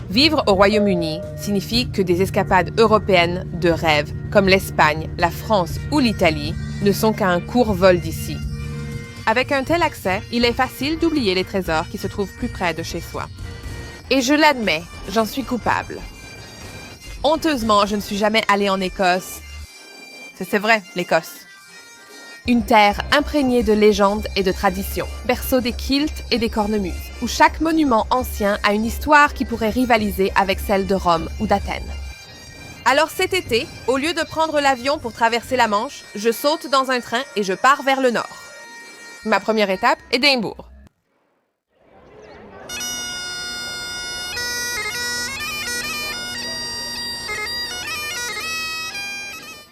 Vivre au Royaume-Uni signifie que des escapades européennes de rêve, comme l'Espagne, la France ou l'Italie, ne sont qu'à un court vol d'ici. Avec un tel accès, il est facile d'oublier les trésors qui se trouvent plus près de chez soi. Et je l'admets, j'en suis coupable. Honteusement, je ne suis jamais allée en Écosse. C'est vrai, l'Écosse. Une terre imprégnée de légendes et de traditions, berceau des kilts et des cornemuses, où chaque monument ancien a une histoire qui pourrait rivaliser avec celle de Rome ou d'Athènes. Alors cet été, au lieu de prendre l'avion pour traverser la Manche, je saute dans un train et je pars vers le nord. Ma première étape, Édimbourg.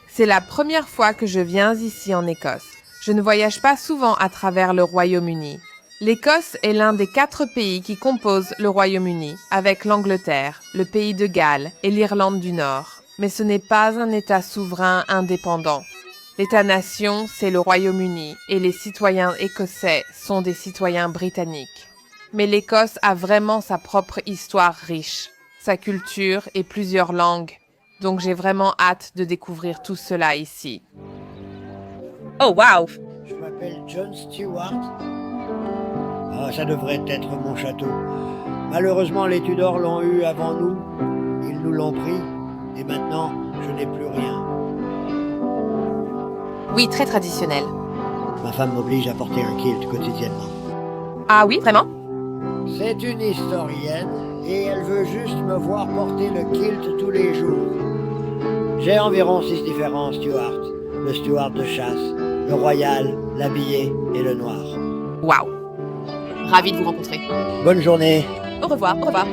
C'est la première fois que je viens ici en Écosse. Je ne voyage pas souvent à travers le Royaume-Uni. L'Écosse est l'un des 4 pays qui composent le Royaume-Uni, avec l'Angleterre, le pays de Galles et l'Irlande du Nord. Mais ce n'est pas un État souverain indépendant. L'État-nation, c'est le Royaume-Uni et les citoyens écossais sont des citoyens britanniques. Mais l'Écosse a vraiment sa propre histoire riche, sa culture et plusieurs langues. Donc j'ai vraiment hâte de découvrir tout cela ici. Oh wow! Je m'appelle John Stewart. Ah, ça devrait être mon château. Malheureusement, les Tudors l'ont eu avant nous. Ils nous l'ont pris. Et maintenant, je n'ai plus rien. Oui, très traditionnel. Ma femme m'oblige à porter un kilt quotidiennement. Ah oui, vraiment? C'est une historienne et elle veut juste me voir porter le kilt tous les jours. J'ai environ 6 différents stewards. Le steward de chasse, le royal, l'habillé et le noir. Wow! Ravi de vous rencontrer. Bonne journée. Au revoir, au revoir.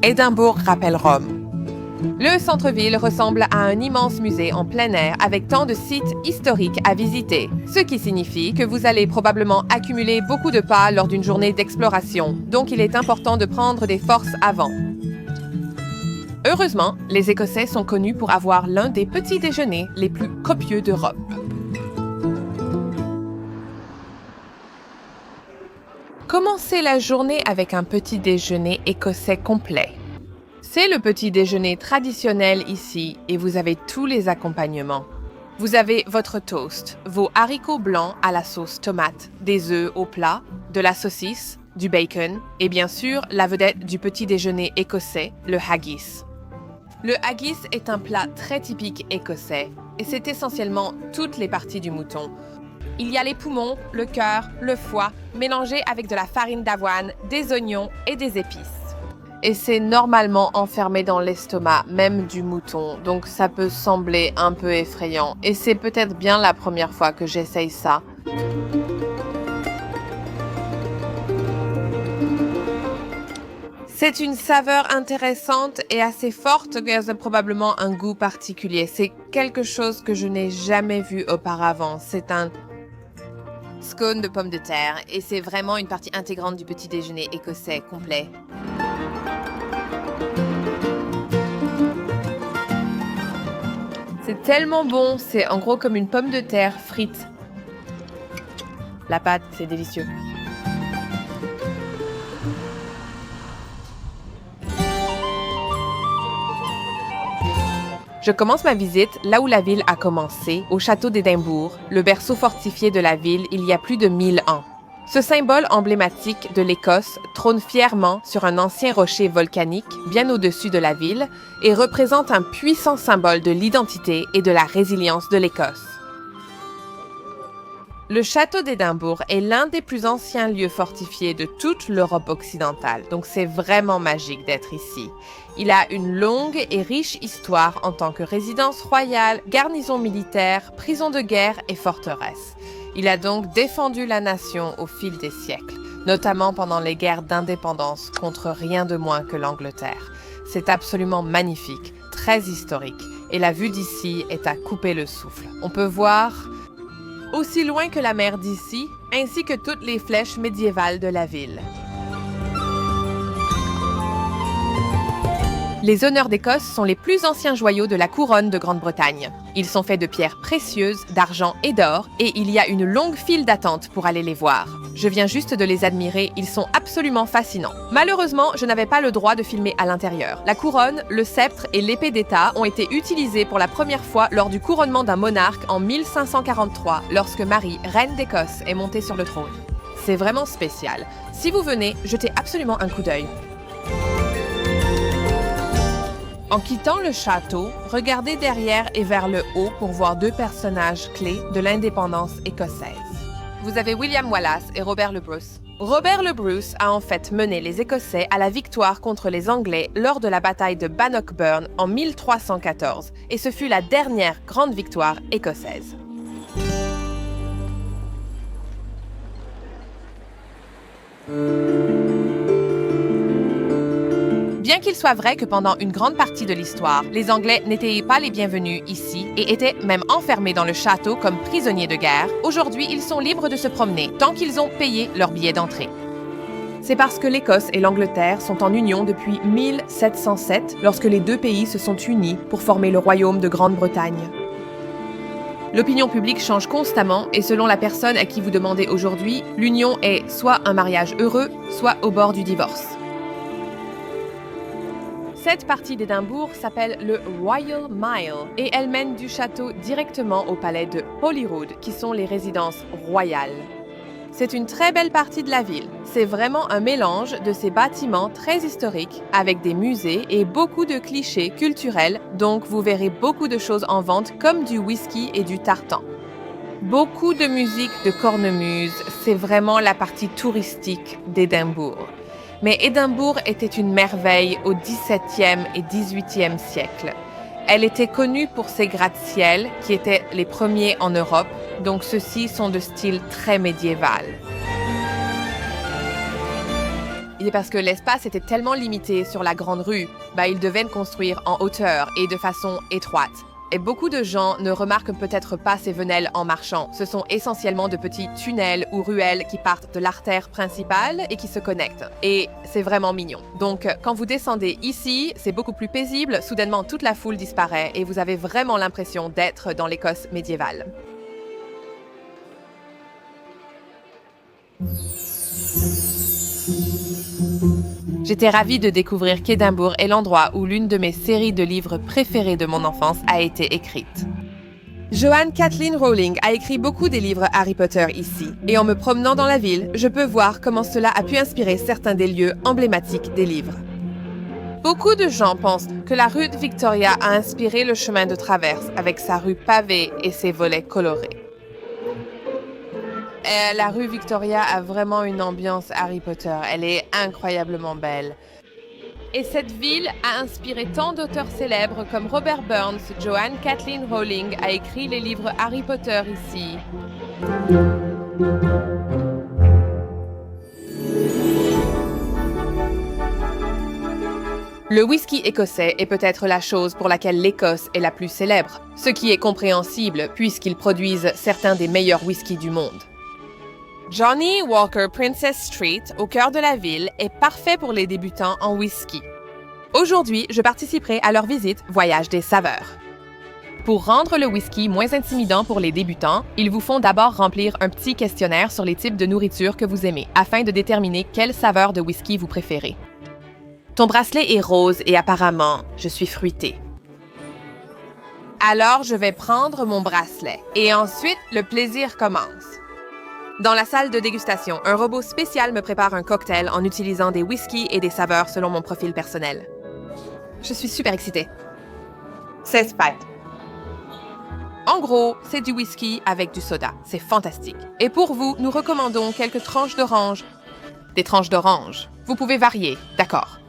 Édimbourg rappelle Rome. Le centre-ville ressemble à un immense musée en plein air avec tant de sites historiques à visiter, ce qui signifie que vous allez probablement accumuler beaucoup de pas lors d'une journée d'exploration, donc il est important de prendre des forces avant. Heureusement, les Écossais sont connus pour avoir l'un des petits déjeuners les plus copieux d'Europe. Commencez la journée avec un petit déjeuner écossais complet. C'est le petit déjeuner traditionnel ici et vous avez tous les accompagnements. Vous avez votre toast, vos haricots blancs à la sauce tomate, des œufs au plat, de la saucisse, du bacon et bien sûr la vedette du petit déjeuner écossais, le haggis. Le haggis est un plat très typique écossais et c'est essentiellement toutes les parties du mouton. Il y a les poumons, le cœur, le foie, mélangés avec de la farine d'avoine, des oignons et des épices. Et c'est normalement enfermé dans l'estomac, même du mouton, donc ça peut sembler un peu effrayant. Et c'est peut-être bien la première fois que j'essaye ça. C'est une saveur intéressante et assez forte, qui a probablement un goût particulier. C'est quelque chose que je n'ai jamais vu auparavant. C'est un scone de pommes de terre et c'est vraiment une partie intégrante du petit déjeuner écossais complet. C'est tellement bon, c'est en gros comme une pomme de terre frite. La pâte, c'est délicieux. Je commence ma visite là où la ville a commencé, au château d'Édimbourg, le berceau fortifié de la ville il y a plus de 1000 ans. Ce symbole emblématique de l'Écosse trône fièrement sur un ancien rocher volcanique bien au-dessus de la ville et représente un puissant symbole de l'identité et de la résilience de l'Écosse. Le château d'Édimbourg est l'un des plus anciens lieux fortifiés de toute l'Europe occidentale, donc c'est vraiment magique d'être ici. Il a une longue et riche histoire en tant que résidence royale, garnison militaire, prison de guerre et forteresse. Il a donc défendu la nation au fil des siècles, notamment pendant les guerres d'indépendance contre rien de moins que l'Angleterre. C'est absolument magnifique, très historique, et la vue d'ici est à couper le souffle. On peut voir aussi loin que la mer d'ici, ainsi que toutes les flèches médiévales de la ville. Les honneurs d'Écosse sont les plus anciens joyaux de la couronne de Grande-Bretagne. Ils sont faits de pierres précieuses, d'argent et d'or, et il y a une longue file d'attente pour aller les voir. Je viens juste de les admirer, ils sont absolument fascinants. Malheureusement, je n'avais pas le droit de filmer à l'intérieur. La couronne, le sceptre et l'épée d'État ont été utilisés pour la première fois lors du couronnement d'un monarque en 1543, lorsque Marie, reine d'Écosse, est montée sur le trône. C'est vraiment spécial. Si vous venez, jetez absolument un coup d'œil. En quittant le château, regardez derrière et vers le haut pour voir deux personnages clés de l'indépendance écossaise. Vous avez William Wallace et Robert le Bruce. Robert le Bruce a en fait mené les Écossais à la victoire contre les Anglais lors de la bataille de Bannockburn en 1314, et ce fut la dernière grande victoire écossaise. Bien qu'il soit vrai que pendant une grande partie de l'histoire, les Anglais n'étaient pas les bienvenus ici et étaient même enfermés dans le château comme prisonniers de guerre, aujourd'hui ils sont libres de se promener tant qu'ils ont payé leur billet d'entrée. C'est parce que l'Écosse et l'Angleterre sont en union depuis 1707, lorsque les deux pays se sont unis pour former le royaume de Grande-Bretagne. L'opinion publique change constamment et selon la personne à qui vous demandez aujourd'hui, l'union est soit un mariage heureux, soit au bord du divorce. Cette partie d'Édimbourg s'appelle le Royal Mile et elle mène du château directement au palais de Holyrood, qui sont les résidences royales. C'est une très belle partie de la ville. C'est vraiment un mélange de ces bâtiments très historiques avec des musées et beaucoup de clichés culturels, donc vous verrez beaucoup de choses en vente comme du whisky et du tartan. Beaucoup de musique de cornemuse, c'est vraiment la partie touristique d'Édimbourg. Mais Édimbourg était une merveille au XVIIe et XVIIIe siècle. Elle était connue pour ses gratte-ciel, qui étaient les premiers en Europe, donc ceux-ci sont de style très médiéval. Et parce que l'espace était tellement limité sur la grande rue, ils devaient le construire en hauteur et de façon étroite. Et beaucoup de gens ne remarquent peut-être pas ces venelles en marchant. Ce sont essentiellement de petits tunnels ou ruelles qui partent de l'artère principale et qui se connectent. Et c'est vraiment mignon. Donc, quand vous descendez ici, c'est beaucoup plus paisible. Soudainement, toute la foule disparaît et vous avez vraiment l'impression d'être dans l'Écosse médiévale. J'étais ravie de découvrir qu'Édimbourg est l'endroit où l'une de mes séries de livres préférées de mon enfance a été écrite. Joanne Kathleen Rowling a écrit beaucoup des livres Harry Potter ici, et en me promenant dans la ville, je peux voir comment cela a pu inspirer certains des lieux emblématiques des livres. Beaucoup de gens pensent que la rue de Victoria a inspiré le chemin de traverse avec sa rue pavée et ses volets colorés. La rue Victoria a vraiment une ambiance Harry Potter. Elle est incroyablement belle. Et cette ville a inspiré tant d'auteurs célèbres comme Robert Burns, Joanne Kathleen Rowling a écrit les livres Harry Potter ici. Le whisky écossais est peut-être la chose pour laquelle l'Écosse est la plus célèbre, ce qui est compréhensible puisqu'ils produisent certains des meilleurs whiskys du monde. Johnnie Walker Princess Street, au cœur de la ville, est parfait pour les débutants en whisky. Aujourd'hui, je participerai à leur visite Voyage des saveurs. Pour rendre le whisky moins intimidant pour les débutants, ils vous font d'abord remplir un petit questionnaire sur les types de nourriture que vous aimez, afin de déterminer quelle saveur de whisky vous préférez. Ton bracelet est rose et apparemment, je suis fruitée. Alors, je vais prendre mon bracelet. Et ensuite, le plaisir commence. Dans la salle de dégustation, un robot spécial me prépare un cocktail en utilisant des whiskies et des saveurs selon mon profil personnel. Je suis super excitée. C'est fait. En gros, c'est du whisky avec du soda. C'est fantastique. Et pour vous, nous recommandons quelques tranches d'orange. Des tranches d'orange. Vous pouvez varier, d'accord.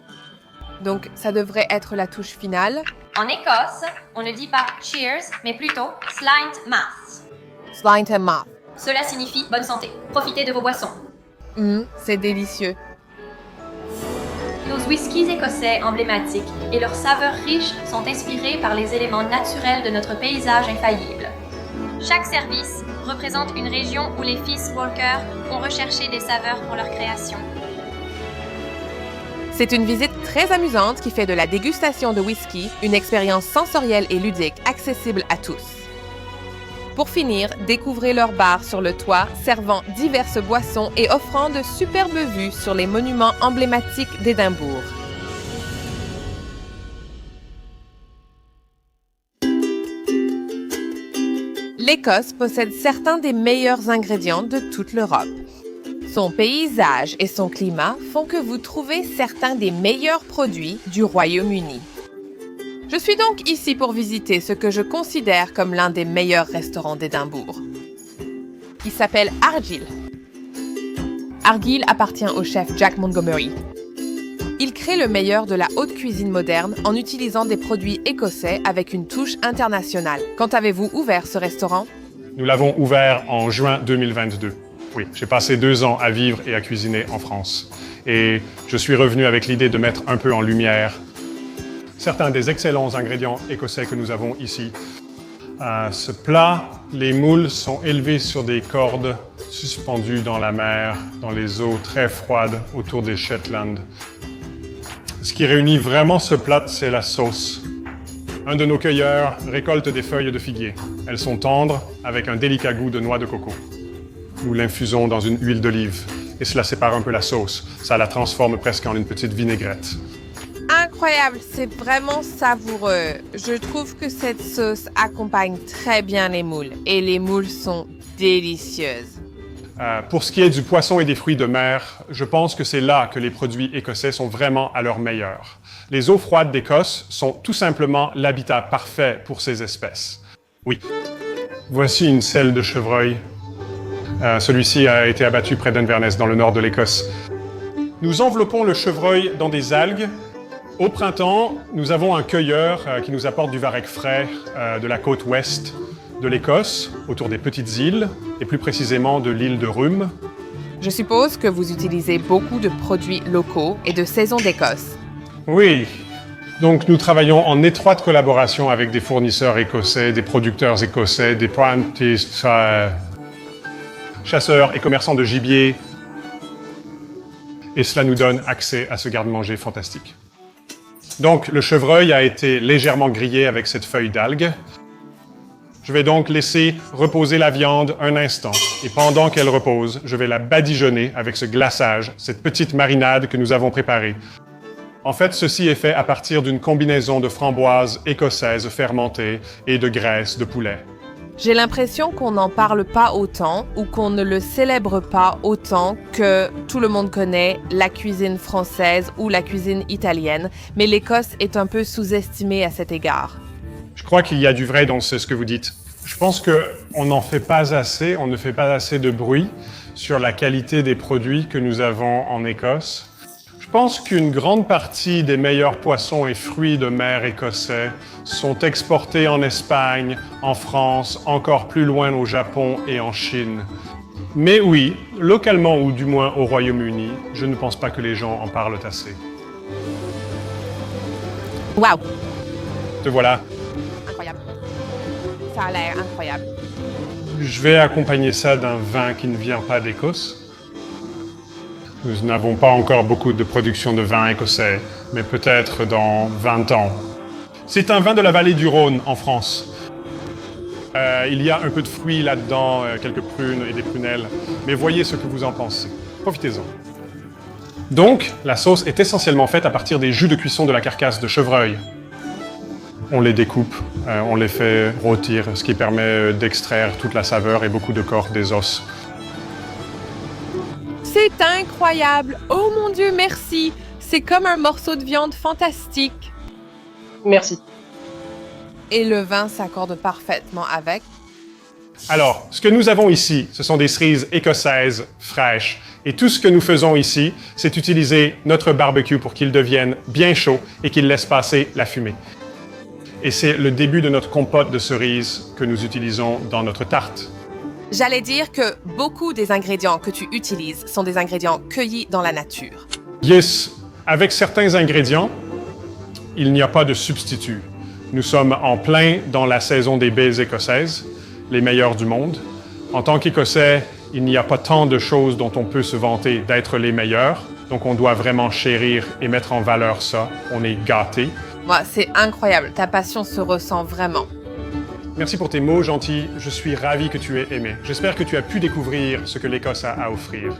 Donc, ça devrait être la touche finale. En Écosse, on ne dit pas cheers, mais plutôt slainte mass. Slainte mass. Cela signifie bonne santé. Profitez de vos boissons. C'est délicieux. Nos whiskies écossais emblématiques et leurs saveurs riches sont inspirés par les éléments naturels de notre paysage infaillible. Chaque service représente une région où les fils Walker ont recherché des saveurs pour leur création. C'est une visite très amusante qui fait de la dégustation de whisky une expérience sensorielle et ludique accessible à tous. Pour finir, découvrez leur bar sur le toit servant diverses boissons et offrant de superbes vues sur les monuments emblématiques d'Édimbourg. L'Écosse possède certains des meilleurs ingrédients de toute l'Europe. Son paysage et son climat font que vous trouvez certains des meilleurs produits du Royaume-Uni. Je suis donc ici pour visiter ce que je considère comme l'un des meilleurs restaurants d'Édimbourg. Il s'appelle Argyll. Argyll appartient au chef Jack Montgomery. Il crée le meilleur de la haute cuisine moderne en utilisant des produits écossais avec une touche internationale. Quand avez-vous ouvert ce restaurant? Nous l'avons ouvert en juin 2022. Oui, j'ai passé 2 ans à vivre et à cuisiner en France. Et je suis revenu avec l'idée de mettre un peu en lumière certains des excellents ingrédients écossais que nous avons ici. Ce plat, les moules sont élevés sur des cordes suspendues dans la mer, dans les eaux très froides autour des Shetland. Ce qui réunit vraiment ce plat, c'est la sauce. Un de nos cueilleurs récolte des feuilles de figuier. Elles sont tendres, avec un délicat goût de noix de coco. Nous l'infusons dans une huile d'olive et cela sépare un peu la sauce. Ça la transforme presque en une petite vinaigrette. Incroyable, c'est vraiment savoureux. Je trouve que cette sauce accompagne très bien les moules et les moules sont délicieuses. Pour ce qui est du poisson et des fruits de mer, je pense que c'est là que les produits écossais sont vraiment à leur meilleur. Les eaux froides d'Écosse sont tout simplement l'habitat parfait pour ces espèces. Oui. Voici une selle de chevreuil. Celui-ci a été abattu près d'Inverness, dans le nord de l'Écosse. Nous enveloppons le chevreuil dans des algues. Au printemps, nous avons un cueilleur qui nous apporte du varech frais de la côte ouest de l'Écosse, autour des petites îles, et plus précisément de l'île de Rhume. Je suppose que vous utilisez beaucoup de produits locaux et de saison d'Écosse. Oui. Donc nous travaillons en étroite collaboration avec des fournisseurs écossais, des producteurs écossais, des plantistes, chasseurs et commerçants de gibier. Et cela nous donne accès à ce garde-manger fantastique. Donc le chevreuil a été légèrement grillé avec cette feuille d'algue. Je vais donc laisser reposer la viande un instant. Et pendant qu'elle repose, je vais la badigeonner avec ce glaçage, cette petite marinade que nous avons préparée. En fait, ceci est fait à partir d'une combinaison de framboises écossaises fermentées et de graisse de poulet. J'ai l'impression qu'on n'en parle pas autant ou qu'on ne le célèbre pas autant que tout le monde connaît la cuisine française ou la cuisine italienne, mais l'Écosse est un peu sous-estimée à cet égard. Je crois qu'il y a du vrai dans ce que vous dites. Je pense qu'on n'en fait pas assez, on ne fait pas assez de bruit sur la qualité des produits que nous avons en Écosse. Je pense qu'une grande partie des meilleurs poissons et fruits de mer écossais sont exportés en Espagne, en France, encore plus loin au Japon et en Chine. Mais oui, localement ou du moins au Royaume-Uni, je ne pense pas que les gens en parlent assez. Waouh! Te voilà. Incroyable. Ça a l'air incroyable. Je vais accompagner ça d'un vin qui ne vient pas d'Écosse. Nous n'avons pas encore beaucoup de production de vin écossais, mais peut-être dans 20 ans. C'est un vin de la vallée du Rhône, en France. Il y a un peu de fruits là-dedans, quelques prunes et des prunelles, mais voyez ce que vous en pensez. Profitez-en. Donc, la sauce est essentiellement faite à partir des jus de cuisson de la carcasse de chevreuil. On les découpe, on les fait rôtir, ce qui permet d'extraire toute la saveur et beaucoup de corps des os. C'est incroyable! Oh mon Dieu, merci! C'est comme un morceau de viande fantastique. Merci. Et le vin s'accorde parfaitement avec. Alors, ce que nous avons ici, ce sont des cerises écossaises fraîches. Et tout ce que nous faisons ici, c'est utiliser notre barbecue pour qu'il devienne bien chaud et qu'il laisse passer la fumée. Et c'est le début de notre compote de cerises que nous utilisons dans notre tarte. J'allais dire que beaucoup des ingrédients que tu utilises sont des ingrédients cueillis dans la nature. Yes, avec certains ingrédients, il n'y a pas de substitut. Nous sommes en plein dans la saison des baies écossaises, les meilleures du monde. En tant qu'Écossais, il n'y a pas tant de choses dont on peut se vanter d'être les meilleurs. Donc on doit vraiment chérir et mettre en valeur ça. On est gâtés. Moi, c'est incroyable. Ta passion se ressent vraiment. Merci pour tes mots gentils. Je suis ravi que tu aies aimé. J'espère que tu as pu découvrir ce que l'Écosse a à offrir.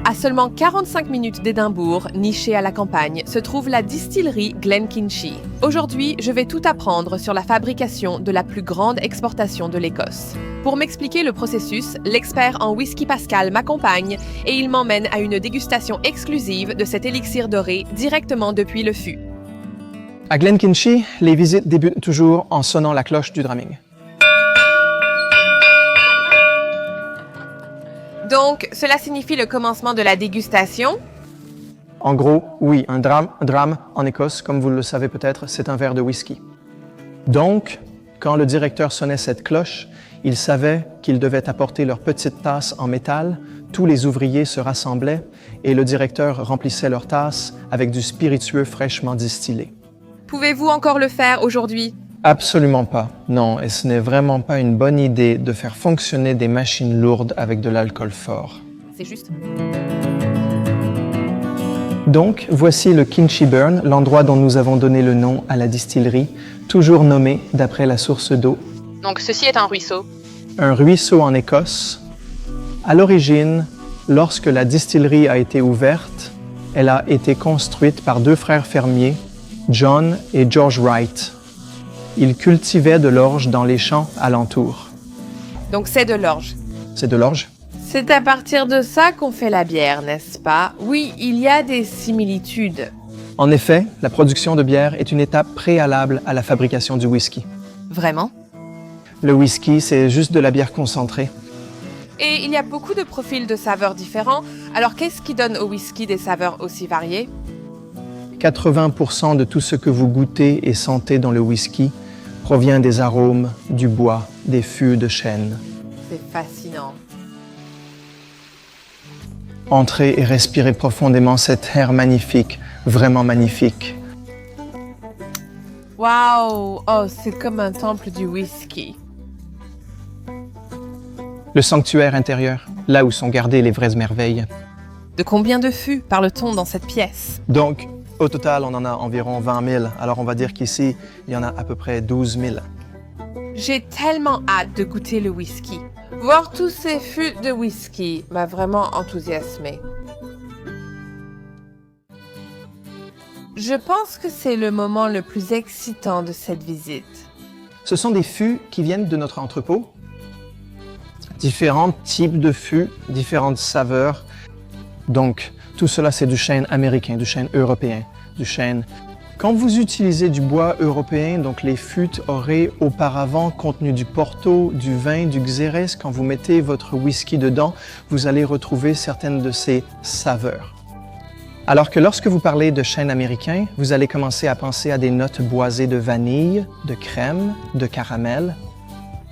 À seulement 45 minutes d'Édimbourg, nichée à la campagne, se trouve la distillerie Glenkinchie. Aujourd'hui, je vais tout apprendre sur la fabrication de la plus grande exportation de l'Écosse. Pour m'expliquer le processus, l'expert en whisky Pascal m'accompagne et il m'emmène à une dégustation exclusive de cet élixir doré directement depuis le fût. À Glenkinchie, les visites débutent toujours en sonnant la cloche du drumming. Donc, cela signifie le commencement de la dégustation? En gros, oui, un dram en Écosse, comme vous le savez peut-être, c'est un verre de whisky. Donc, quand le directeur sonnait cette cloche, il savait qu'ils devaient apporter leur petite tasse en métal, tous les ouvriers se rassemblaient et le directeur remplissait leur tasse avec du spiritueux fraîchement distillé. Pouvez-vous encore le faire aujourd'hui? Absolument pas, non, et ce n'est vraiment pas une bonne idée de faire fonctionner des machines lourdes avec de l'alcool fort. C'est juste. Donc, voici le Kinchy Burn, l'endroit dont nous avons donné le nom à la distillerie, toujours nommé d'après la source d'eau. Donc, ceci est un ruisseau. Un ruisseau en Écosse. À l'origine, lorsque la distillerie a été ouverte, elle a été construite par deux frères fermiers, John et George Wright. Ils cultivaient de l'orge dans les champs alentours. Donc, c'est de l'orge. C'est de l'orge? C'est à partir de ça qu'on fait la bière, n'est-ce pas? Oui, il y a des similitudes. En effet, la production de bière est une étape préalable à la fabrication du whisky. Vraiment? Le whisky, c'est juste de la bière concentrée. Et il y a beaucoup de profils de saveurs différents. Alors, qu'est-ce qui donne au whisky des saveurs aussi variées? 80% de tout ce que vous goûtez et sentez dans le whisky provient des arômes, du bois, des fûts de chêne. C'est fascinant. Entrez et respirez profondément cet air magnifique, vraiment magnifique. Waouh! Oh, c'est comme un temple du whisky. Le sanctuaire intérieur, là où sont gardées les vraies merveilles. De combien de fûts parle-t-on dans cette pièce? Donc, au total, on en a environ 20 000. Alors, on va dire qu'ici, il y en a à peu près 12 000. J'ai tellement hâte de goûter le whisky. Voir tous ces fûts de whisky m'a vraiment enthousiasmée. Je pense que c'est le moment le plus excitant de cette visite. Ce sont des fûts qui viennent de notre entrepôt. Différents types de fûts, différentes saveurs. Donc, tout cela, c'est du chêne américain, du chêne européen, du chêne. Quand vous utilisez du bois européen, donc les fûts auraient auparavant contenu du porto, du vin, du xérès. Quand vous mettez votre whisky dedans, vous allez retrouver certaines de ces saveurs. Alors que lorsque vous parlez de chêne américain, vous allez commencer à penser à des notes boisées de vanille, de crème, de caramel.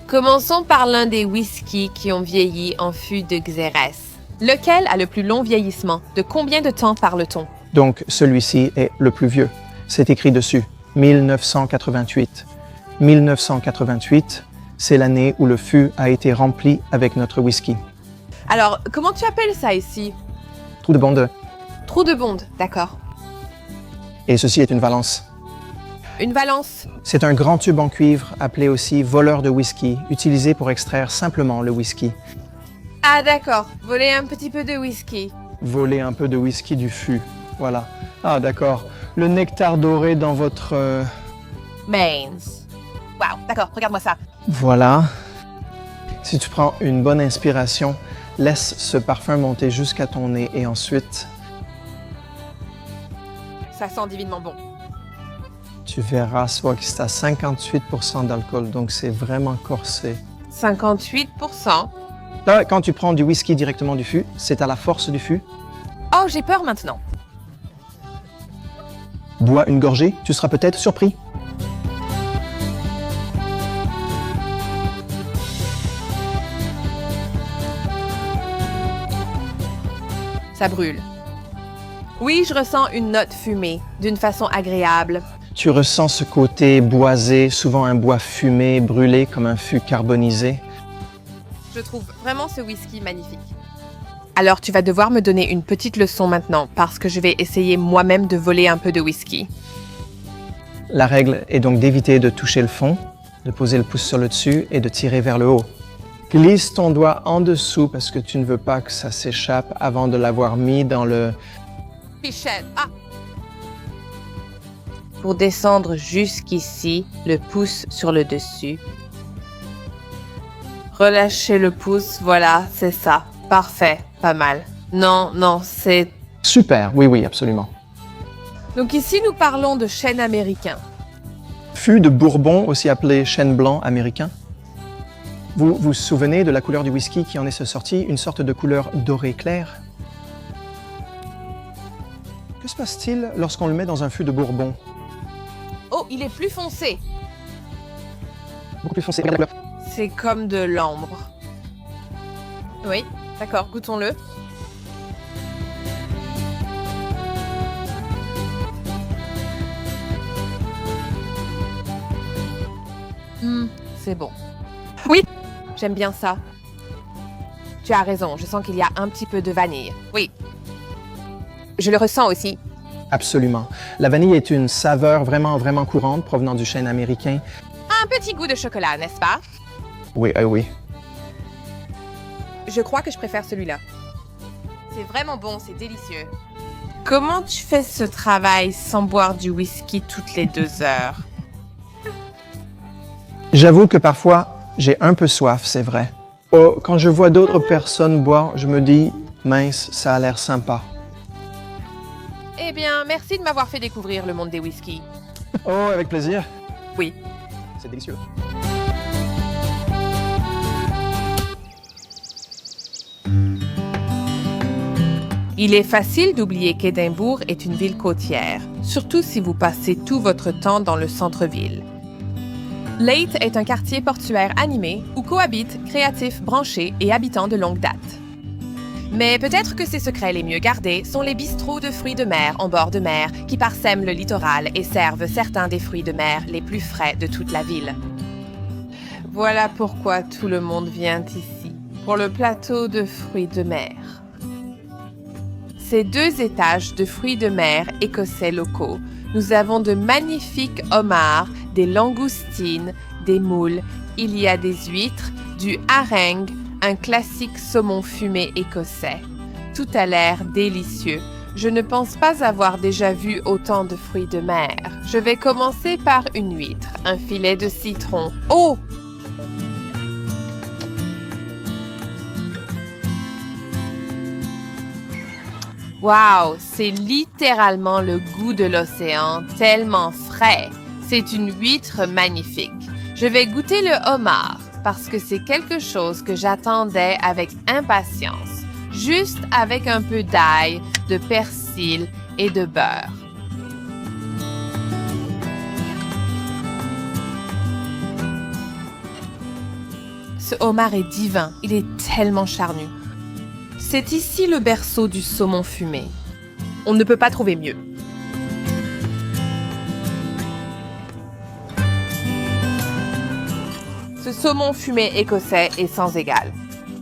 Commençons par l'un des whiskies qui ont vieilli en fût de xérès. Lequel a le plus long vieillissement? De combien de temps parle-t-on? Donc, celui-ci est le plus vieux. C'est écrit dessus, 1988. 1988, c'est l'année où le fût a été rempli avec notre whisky. Alors, comment tu appelles ça ici? Trou de bonde. Trou de bonde, d'accord. Et ceci est une valence. Une valence? C'est un grand tube en cuivre, appelé aussi voleur de whisky, utilisé pour extraire simplement le whisky. Ah d'accord, voler un petit peu de whisky. Voler un peu de whisky du fût, voilà. Ah d'accord, le nectar doré dans votre... Mains. Wow, d'accord, regarde-moi ça. Voilà. Si tu prends une bonne inspiration, laisse ce parfum monter jusqu'à ton nez et ensuite... Ça sent divinement bon. Tu verras, soit que c'est à 58% d'alcool, donc c'est vraiment corsé. 58%? Là, quand tu prends du whisky directement du fût, c'est à la force du fût. Oh, j'ai peur maintenant. Bois une gorgée, tu seras peut-être surpris. Ça brûle. Oui, je ressens une note fumée, d'une façon agréable. Tu ressens ce côté boisé, souvent un bois fumé, brûlé comme un fût carbonisé. Je trouve vraiment ce whisky magnifique. Alors tu vas devoir me donner une petite leçon maintenant parce que je vais essayer moi-même de voler un peu de whisky. La règle est donc d'éviter de toucher le fond, de poser le pouce sur le dessus et de tirer vers le haut. Glisse ton doigt en dessous parce que tu ne veux pas que ça s'échappe avant de l'avoir mis dans le... Pichette, ah! Pour descendre jusqu'ici, le pouce sur le dessus. Relâchez le pouce, voilà, c'est ça. Parfait, pas mal. Non, c'est... Super, oui, absolument. Donc ici, nous parlons de chêne américain. Fût de Bourbon, aussi appelé chêne blanc américain. Vous vous souvenez de la couleur du whisky qui en est sorti, une sorte de couleur doré clair? Que se passe-t-il lorsqu'on le met dans un fût de Bourbon? Oh, il est plus foncé. Beaucoup plus foncé, regarde la couleur. C'est comme de l'ambre. Oui, d'accord, goûtons-le. C'est bon. Oui, j'aime bien ça. Tu as raison, je sens qu'il y a un petit peu de vanille. Oui. Je le ressens aussi. Absolument. La vanille est une saveur vraiment courante provenant du chêne américain. Un petit goût de chocolat, n'est-ce pas? Oui, oui. Je crois que je préfère celui-là. C'est vraiment bon, c'est délicieux. Comment tu fais ce travail sans boire du whisky toutes les 2 heures? J'avoue que parfois, j'ai un peu soif, c'est vrai. Oh, quand je vois d'autres personnes boire, je me dis, mince, ça a l'air sympa. Eh bien, merci de m'avoir fait découvrir le monde des whiskies. Oh, avec plaisir. Oui. C'est délicieux. Il est facile d'oublier qu'Édimbourg est une ville côtière, surtout si vous passez tout votre temps dans le centre-ville. Leith est un quartier portuaire animé où cohabitent créatifs branchés et habitants de longue date. Mais peut-être que ses secrets les mieux gardés sont les bistrots de fruits de mer en bord de mer qui parsèment le littoral et servent certains des fruits de mer les plus frais de toute la ville. Voilà pourquoi tout le monde vient ici, pour le plateau de fruits de mer. Ces 2 étages de fruits de mer écossais locaux, nous avons de magnifiques homards, des langoustines, des moules, il y a des huîtres, du harengue, un classique saumon fumé écossais. Tout a l'air délicieux. Je ne pense pas avoir déjà vu autant de fruits de mer. Je vais commencer par une huître, un filet de citron. Oh! Wow, c'est littéralement le goût de l'océan, tellement frais. C'est une huître magnifique. Je vais goûter le homard parce que c'est quelque chose que j'attendais avec impatience, juste avec un peu d'ail, de persil et de beurre. Ce homard est divin, il est tellement charnu. C'est ici le berceau du saumon fumé. On ne peut pas trouver mieux. Ce saumon fumé écossais est sans égal.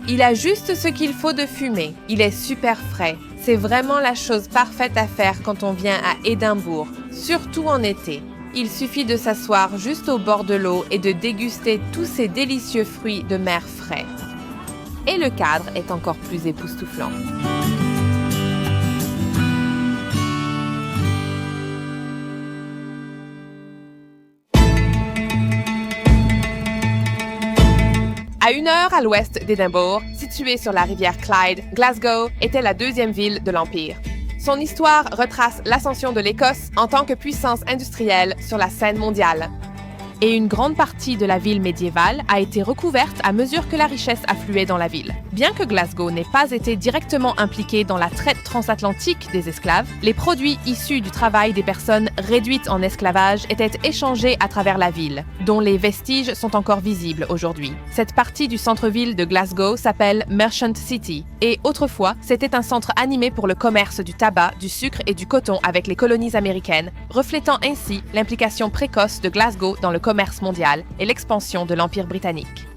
Il a juste ce qu'il faut de fumée. Il est super frais. C'est vraiment la chose parfaite à faire quand on vient à Édimbourg, surtout en été. Il suffit de s'asseoir juste au bord de l'eau et de déguster tous ces délicieux fruits de mer frais. Et le cadre est encore plus époustouflant. À 1 heure à l'ouest d'Édimbourg, située sur la rivière Clyde, Glasgow était la 2e ville de l'Empire. Son histoire retrace l'ascension de l'Écosse en tant que puissance industrielle sur la scène mondiale. et une grande partie de la ville médiévale a été recouverte à mesure que la richesse affluait dans la ville. Bien que Glasgow n'ait pas été directement impliquée dans la traite transatlantique des esclaves, les produits issus du travail des personnes réduites en esclavage étaient échangés à travers la ville, dont les vestiges sont encore visibles aujourd'hui. Cette partie du centre-ville de Glasgow s'appelle Merchant City, et autrefois, c'était un centre animé pour le commerce du tabac, du sucre et du coton avec les colonies américaines, reflétant ainsi l'implication précoce de Glasgow dans le commerce mondial et l'expansion de l'Empire britannique.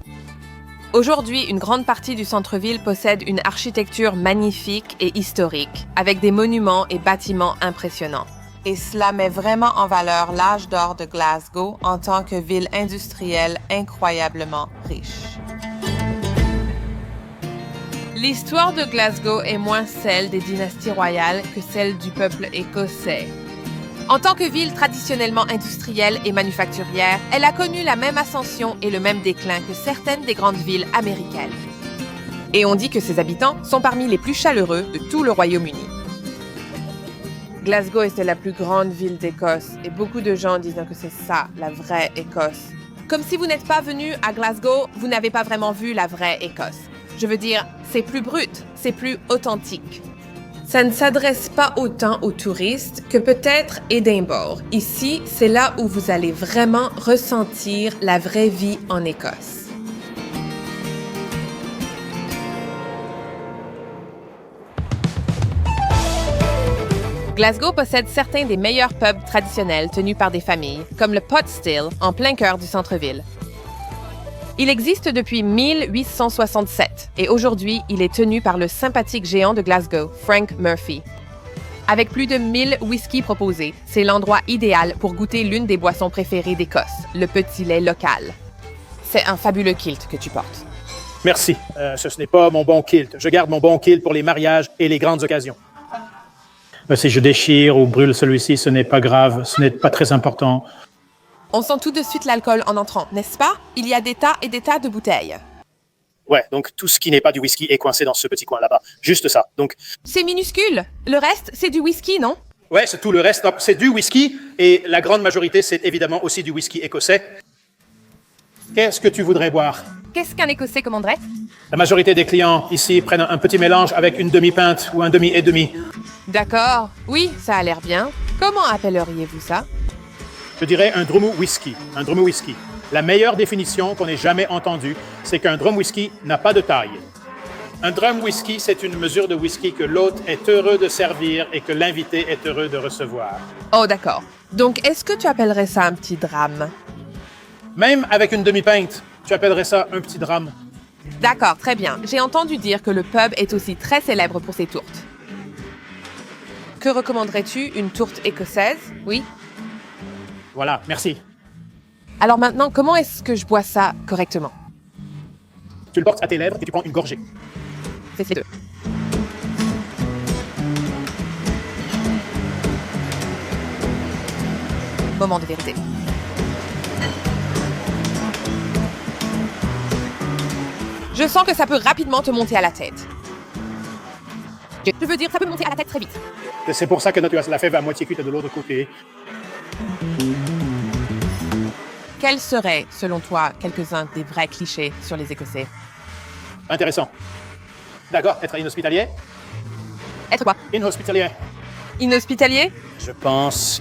Aujourd'hui, une grande partie du centre-ville possède une architecture magnifique et historique, avec des monuments et bâtiments impressionnants. Et cela met vraiment en valeur l'âge d'or de Glasgow en tant que ville industrielle incroyablement riche. L'histoire de Glasgow est moins celle des dynasties royales que celle du peuple écossais. En tant que ville traditionnellement industrielle et manufacturière, elle a connu la même ascension et le même déclin que certaines des grandes villes américaines. Et on dit que ses habitants sont parmi les plus chaleureux de tout le Royaume-Uni. Glasgow était la plus grande ville d'Écosse et beaucoup de gens disent que c'est ça, la vraie Écosse. Comme si vous n'êtes pas venu à Glasgow, vous n'avez pas vraiment vu la vraie Écosse. Je veux dire, c'est plus brut, c'est plus authentique. Ça ne s'adresse pas autant aux touristes que peut-être Édimbourg. Ici, c'est là où vous allez vraiment ressentir la vraie vie en Écosse. Glasgow possède certains des meilleurs pubs traditionnels tenus par des familles, comme le Pot Still, en plein cœur du centre-ville. Il existe depuis 1867 et aujourd'hui, il est tenu par le sympathique géant de Glasgow, Frank Murphy. Avec plus de 1000 whiskies proposés, c'est l'endroit idéal pour goûter l'une des boissons préférées d'Écosse, le petit lait local. C'est un fabuleux kilt que tu portes. Merci. Ce n'est pas mon bon kilt. Je garde mon bon kilt pour les mariages et les grandes occasions. Si je déchire ou brûle celui-ci, ce n'est pas grave, ce n'est pas très important. On sent tout de suite l'alcool en entrant, n'est-ce pas? Il y a des tas et des tas de bouteilles. Ouais, donc tout ce qui n'est pas du whisky est coincé dans ce petit coin là-bas. Juste ça. Donc, c'est minuscule. Le reste, c'est du whisky, non? ouais, c'est tout le reste. C'est du whisky et la grande majorité, c'est évidemment aussi du whisky écossais. Qu'est-ce que tu voudrais boire? Qu'est-ce qu'un Écossais commanderait? La majorité des clients ici prennent un petit mélange avec une demi-pinte ou un demi et demi. D'accord. Oui, ça a l'air bien. Comment appelleriez-vous ça? Je dirais un drum whisky. Un drum whisky. La meilleure définition qu'on ait jamais entendue, c'est qu'un drum whisky n'a pas de taille. Un drum whisky, c'est une mesure de whisky que l'hôte est heureux de servir et que l'invité est heureux de recevoir. Oh, d'accord. Donc, est-ce que tu appellerais ça un petit drame? Même avec une demi-pinte, tu appellerais ça un petit drame. D'accord, très bien. J'ai entendu dire que le pub est aussi très célèbre pour ses tourtes. Que recommanderais-tu? Une tourte écossaise? Oui? Voilà, merci. Alors maintenant, comment est-ce que je bois ça correctement? Tu le portes à tes lèvres et tu prends une gorgée. C'est ces deux. Moment de vérité. Je sens que ça peut rapidement te monter à la tête. Je veux dire, ça peut monter à la tête très vite. C'est pour ça que tu as la fève à moitié cuite de l'autre côté. Quels seraient, selon toi, quelques-uns des vrais clichés sur les Écossais? Intéressant. D'accord, être inhospitalier? Être quoi? Inhospitalier. Inhospitalier? Je pense...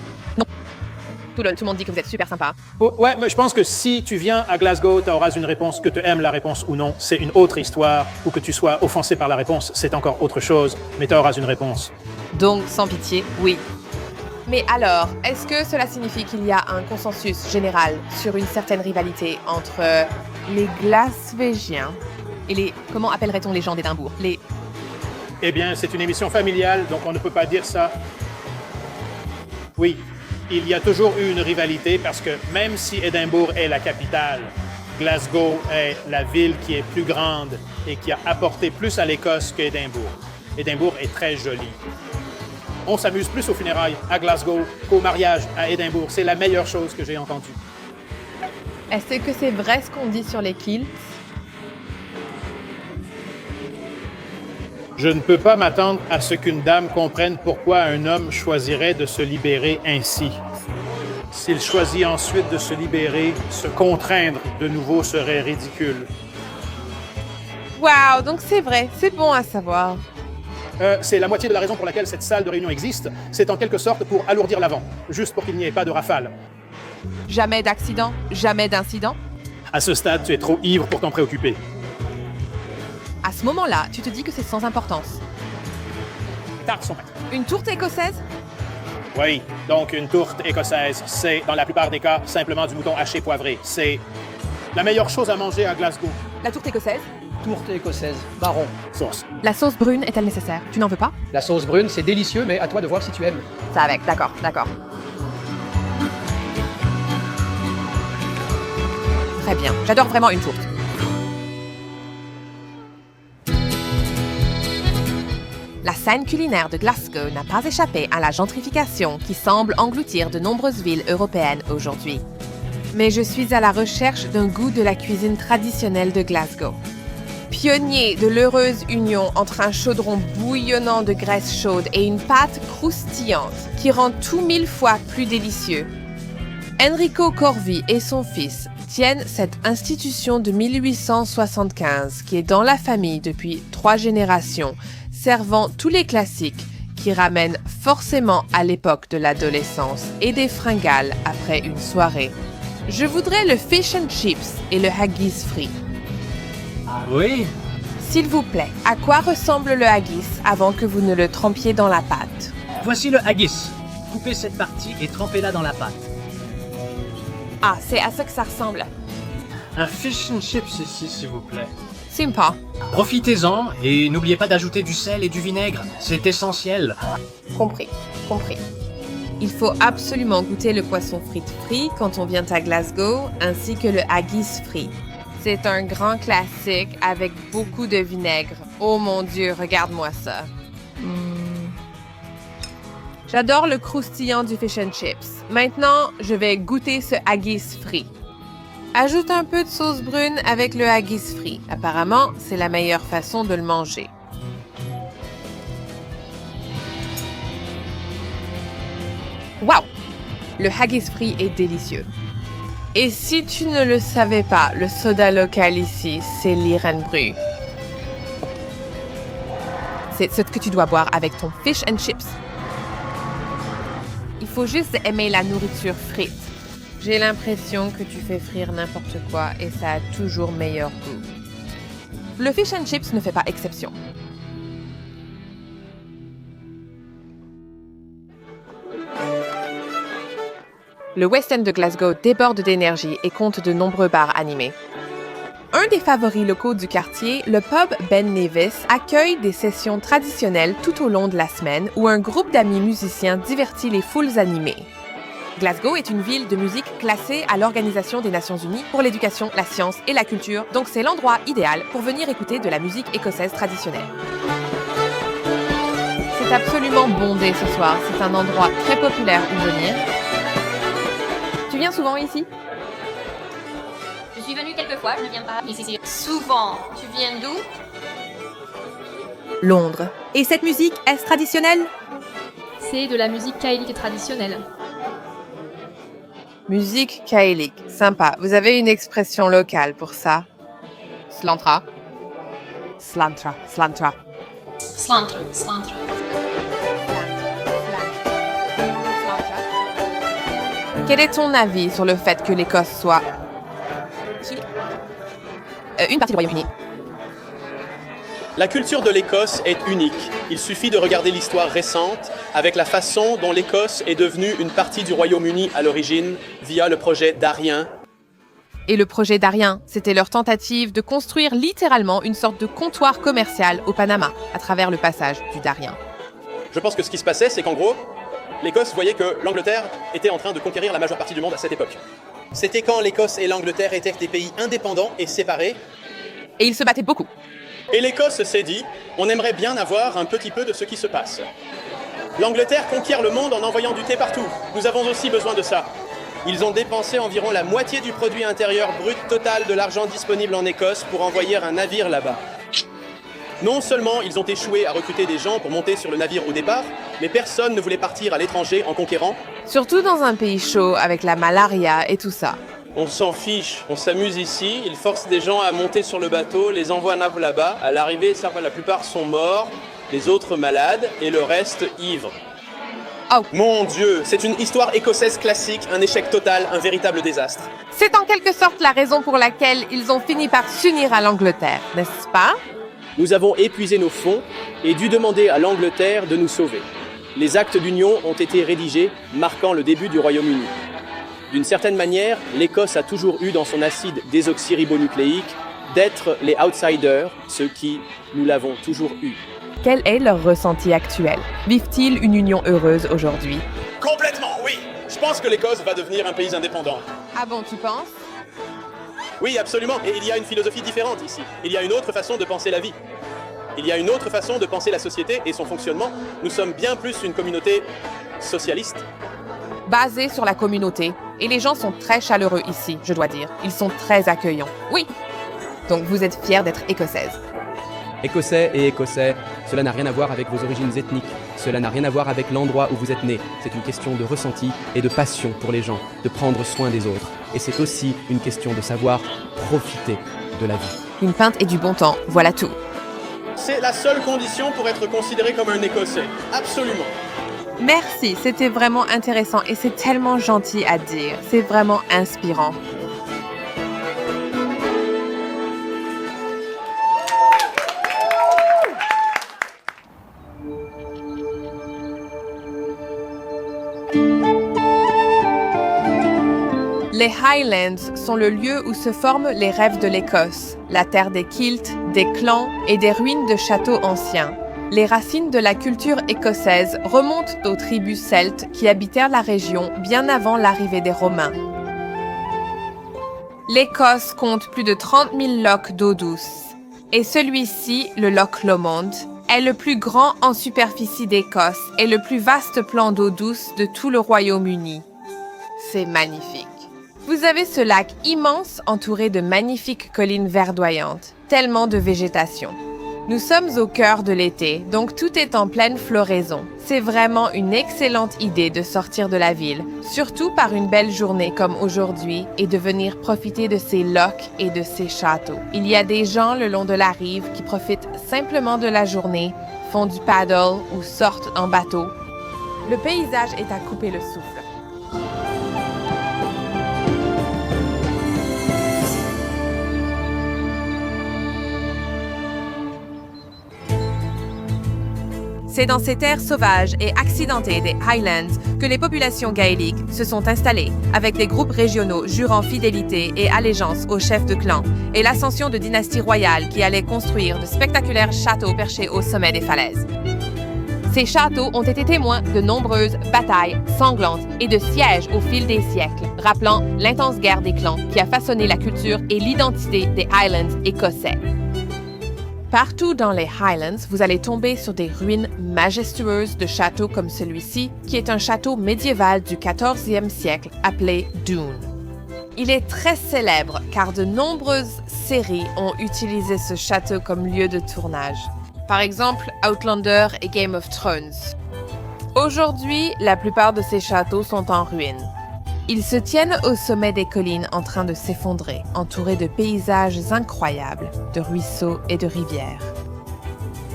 Tout le monde dit que vous êtes super sympa. Oh, ouais, mais je pense que si tu viens à Glasgow, tu auras une réponse, que tu aimes la réponse ou non. C'est une autre histoire. Ou que tu sois offensé par la réponse, c'est encore autre chose. Mais tu auras une réponse. Donc, sans pitié, oui. Mais alors, est-ce que cela signifie qu'il y a un consensus général sur une certaine rivalité entre les Glasvégiens et les... Comment appellerait-on les gens d'Édimbourg? Les... Eh bien, c'est une émission familiale, donc on ne peut pas dire ça. Oui, il y a toujours eu une rivalité parce que même si Édimbourg est la capitale, Glasgow est la ville qui est plus grande et qui a apporté plus à l'Écosse qu'Édimbourg. Édimbourg est très joli. On s'amuse plus aux funérailles à Glasgow qu'au mariage à Édimbourg. C'est la meilleure chose que j'ai entendue. Est-ce que c'est vrai ce qu'on dit sur les kilts? Je ne peux pas m'attendre à ce qu'une dame comprenne pourquoi un homme choisirait de se libérer ainsi. S'il choisit ensuite de se libérer, se contraindre de nouveau serait ridicule. Wow, donc c'est vrai, c'est bon à savoir. C'est la moitié de la raison pour laquelle cette salle de réunion existe. C'est en quelque sorte pour alourdir l'avant, juste pour qu'il n'y ait pas de rafale. Jamais d'accident, jamais d'incident. À ce stade, tu es trop ivre pour t'en préoccuper. À ce moment-là, tu te dis que c'est sans importance. Les tartes sont prêtes. Une tourte écossaise? Oui, donc une tourte écossaise, c'est, dans la plupart des cas, simplement du mouton haché poivré. C'est la meilleure chose à manger à Glasgow. La tourte écossaise? Tourte écossaise, marron, Sauce. La sauce brune est-elle nécessaire? Tu n'en veux pas? la sauce brune, c'est délicieux, mais à toi de voir si tu aimes. Ça avec, d'accord, d'accord. Très bien, j'adore vraiment une tourte. La scène culinaire de Glasgow n'a pas échappé à la gentrification qui semble engloutir de nombreuses villes européennes aujourd'hui. Mais je suis à la recherche d'un goût de la cuisine traditionnelle de Glasgow. Pionnier de l'heureuse union entre un chaudron bouillonnant de graisse chaude et une pâte croustillante qui rend tout 1000 fois plus délicieux. Enrico Corvi et son fils tiennent cette institution de 1875 qui est dans la famille depuis 3 générations, servant tous les classiques qui ramènent forcément à l'époque de l'adolescence et des fringales après une soirée. Je voudrais le fish and chips et le haggis frit. Oui, S'il vous plaît, à quoi ressemble le haggis avant que vous ne le trempiez dans la pâte? voici le haggis. Coupez cette partie et trempez-la dans la pâte. Ah, c'est à ça que ça ressemble. Un fish and chips ici, s'il vous plaît. Sympa. Profitez-en et n'oubliez pas d'ajouter du sel et du vinaigre. C'est essentiel. Compris, compris. Il faut absolument goûter le poisson frit quand on vient à Glasgow, ainsi que le haggis frit. C'est un grand classique avec beaucoup de vinaigre. Oh mon Dieu, regarde-moi ça. J'adore le croustillant du fish and chips. Maintenant, je vais goûter ce haggis frit. Ajoute un peu de sauce brune avec le haggis frit. Apparemment, c'est la meilleure façon de le manger. Wow! Le haggis frit est délicieux. Et si tu ne le savais pas, le soda local ici, c'est l'Irn-Bru. C'est ce que tu dois boire avec ton fish and chips. Il faut juste aimer la nourriture frite. J'ai l'impression que tu fais frire n'importe quoi et ça a toujours meilleur goût. Le fish and chips ne fait pas exception. Le West End de Glasgow déborde d'énergie et compte de nombreux bars animés. Un des favoris locaux du quartier, le pub Ben Nevis, accueille des sessions traditionnelles tout au long de la semaine où un groupe d'amis musiciens divertit les foules animées. Glasgow est une ville de musique classée à l'Organisation des Nations Unies pour l'éducation, la science et la culture, donc c'est l'endroit idéal pour venir écouter de la musique écossaise traditionnelle. C'est absolument bondé ce soir, c'est un endroit très populaire où venir. Tu viens souvent ici? Je suis venue quelques fois, je ne viens pas ici. Souvent. Tu viens d'où? Londres. Et cette musique, est-ce traditionnelle? C'est de la musique gaélique traditionnelle. Musique gaélique, sympa. Vous avez une expression locale pour ça? Slantra. Slantra, slantra. Slantra, slantra. Quel est ton avis sur le fait que l'Écosse soit une partie du Royaume-Uni? La culture de l'Écosse est unique. Il suffit de regarder l'histoire récente avec la façon dont l'Écosse est devenue une partie du Royaume-Uni à l'origine via le projet Darien. Et le projet Darien, c'était leur tentative de construire littéralement une sorte de comptoir commercial au Panama à travers le passage du Darien. Je pense que ce qui se passait, c'est qu'en gros, l'Écosse voyait que l'Angleterre était en train de conquérir la majeure partie du monde à cette époque. C'était quand l'Écosse et l'Angleterre étaient des pays indépendants et séparés. Et ils se battaient beaucoup. Et l'Écosse s'est dit, on aimerait bien avoir un petit peu de ce qui se passe. L'Angleterre conquiert le monde en envoyant du thé partout. Nous avons aussi besoin de ça. Ils ont dépensé environ la moitié du produit intérieur brut total de l'argent disponible en Écosse pour envoyer un navire là-bas. Non seulement ils ont échoué à recruter des gens pour monter sur le navire au départ, mais personne ne voulait partir à l'étranger en conquérant. Surtout dans un pays chaud avec la malaria et tout ça. On s'en fiche, on s'amuse ici, ils forcent des gens à monter sur le bateau, les envoient à Naples là-bas, à l'arrivée, la plupart sont morts, les autres malades et le reste ivres. Oh. Mon Dieu, c'est une histoire écossaise classique, un échec total, un véritable désastre. C'est en quelque sorte la raison pour laquelle ils ont fini par s'unir à l'Angleterre, n'est-ce pas? Nous avons épuisé nos fonds et dû demander à l'Angleterre de nous sauver. Les actes d'union ont été rédigés, marquant le début du Royaume-Uni. D'une certaine manière, l'Écosse a toujours eu dans son acide désoxyribonucléique d'être les outsiders, ceux qui, nous l'avons toujours eu. Quel est leur ressenti actuel? Vivent-ils une union heureuse aujourd'hui? Complètement, oui. Je pense que l'Écosse va devenir un pays indépendant. Ah bon, tu penses? Oui, absolument. Et il y a une philosophie différente ici. Il y a une autre façon de penser la vie. Il y a une autre façon de penser la société et son fonctionnement. Nous sommes bien plus une communauté socialiste. Basée sur la communauté. Et les gens sont très chaleureux ici, je dois dire. Ils sont très accueillants. Oui. Donc vous êtes fiers d'être écossaise. Écossais et Écossais, cela n'a rien à voir avec vos origines ethniques, cela n'a rien à voir avec l'endroit où vous êtes né. C'est une question de ressenti et de passion pour les gens, de prendre soin des autres. Et c'est aussi une question de savoir profiter de la vie. Une pinte et du bon temps, voilà tout. C'est la seule condition pour être considéré comme un Écossais. Absolument. Merci, c'était vraiment intéressant et c'est tellement gentil à dire. C'est vraiment inspirant. Les Highlands sont le lieu où se forment les rêves de l'Écosse, la terre des kilts, des clans et des ruines de châteaux anciens. Les racines de la culture écossaise remontent aux tribus celtes qui habitèrent la région bien avant l'arrivée des Romains. L'Écosse compte plus de 30 000 lochs d'eau douce. Et celui-ci, le loch Lomond, est le plus grand en superficie d'Écosse et le plus vaste plan d'eau douce de tout le Royaume-Uni. C'est magnifique. Vous avez ce lac immense entouré de magnifiques collines verdoyantes, tellement de végétation. Nous sommes au cœur de l'été, donc tout est en pleine floraison. C'est vraiment une excellente idée de sortir de la ville, surtout par une belle journée comme aujourd'hui, et de venir profiter de ces lochs et de ces châteaux. Il y a des gens le long de la rive qui profitent simplement de la journée, font du paddle ou sortent en bateau. Le paysage est à couper le souffle. C'est dans ces terres sauvages et accidentées des Highlands que les populations gaéliques se sont installées, avec des groupes régionaux jurant fidélité et allégeance aux chefs de clan, et l'ascension de dynasties royales qui allaient construire de spectaculaires châteaux perchés au sommet des falaises. Ces châteaux ont été témoins de nombreuses batailles sanglantes et de sièges au fil des siècles, rappelant l'intense guerre des clans qui a façonné la culture et l'identité des Highlands écossais. Partout dans les Highlands, vous allez tomber sur des ruines majestueuses de châteaux comme celui-ci, qui est un château médiéval du 14e siècle appelé Doune. Il est très célèbre car de nombreuses séries ont utilisé ce château comme lieu de tournage. Par exemple, Outlander et Game of Thrones. Aujourd'hui, la plupart de ces châteaux sont en ruine. Ils se tiennent au sommet des collines en train de s'effondrer, entourés de paysages incroyables, de ruisseaux et de rivières.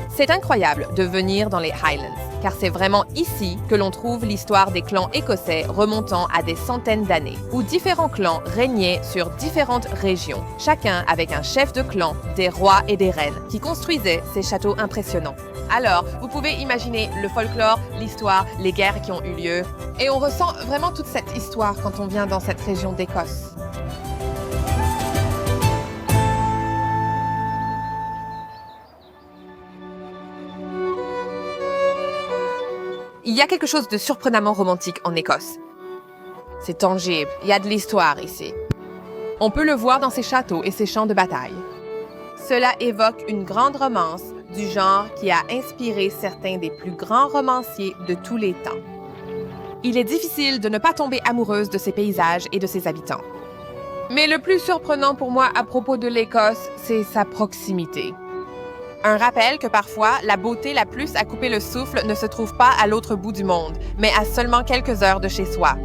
C'est incroyable de venir dans les Highlands, car c'est vraiment ici que l'on trouve l'histoire des clans écossais remontant à des centaines d'années, où différents clans régnaient sur différentes régions, chacun avec un chef de clan, des rois et des reines, qui construisaient ces châteaux impressionnants. Alors, vous pouvez imaginer le folklore, l'histoire, les guerres qui ont eu lieu, et on ressent vraiment toute cette histoire quand on vient dans cette région d'Écosse. Il y a quelque chose de surprenamment romantique en Écosse. C'est tangible, il y a de l'histoire ici. On peut le voir dans ces châteaux et ces champs de bataille. Cela évoque une grande romance du genre qui a inspiré certains des plus grands romanciers de tous les temps. Il est difficile de ne pas tomber amoureuse de ces paysages et de ses habitants. Mais le plus surprenant pour moi à propos de l'Écosse, c'est sa proximité. Un rappel que parfois, la beauté la plus à couper le souffle ne se trouve pas à l'autre bout du monde, mais à seulement quelques heures de chez soi.